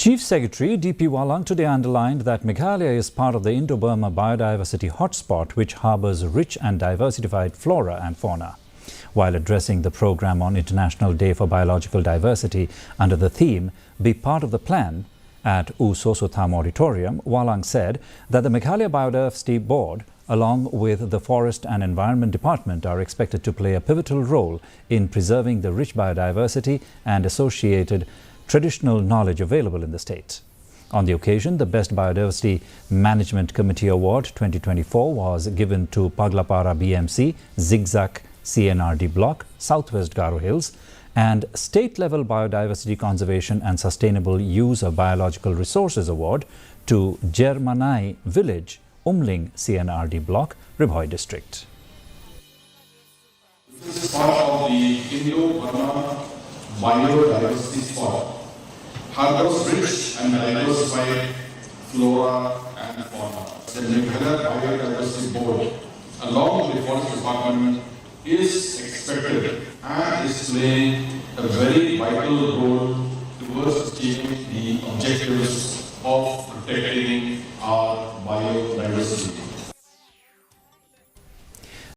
Chief Secretary D.P. Walang today underlined that Meghalaya is part of the Indo-Burma biodiversity hotspot, which harbours rich and diversified flora and fauna. While addressing the programme on International Day for Biological Diversity under the theme "Be Part of the Plan" at U Sosotham Auditorium, Walang said that the Meghalaya Biodiversity Board, along with the Forest and Environment Department, are expected to play a pivotal role in preserving the rich biodiversity and associated traditional knowledge available in the state. On the occasion, the Best Biodiversity Management Committee Award 2024 was given to Paglapara BMC, Zigzag CNRD Block, Southwest Garo Hills, and State-Level Biodiversity Conservation and Sustainable Use of Biological Resources Award to Jermanai Village, Umling CNRD Block, Ribhoi District. This is part of the Indo-Burma biodiversity spot. Harbors rich and diversified flora and fauna. The Meghalaya Biodiversity Board, along with the Forest Department, is expected and is playing a very vital role towards achieving the objectives of protecting our biodiversity.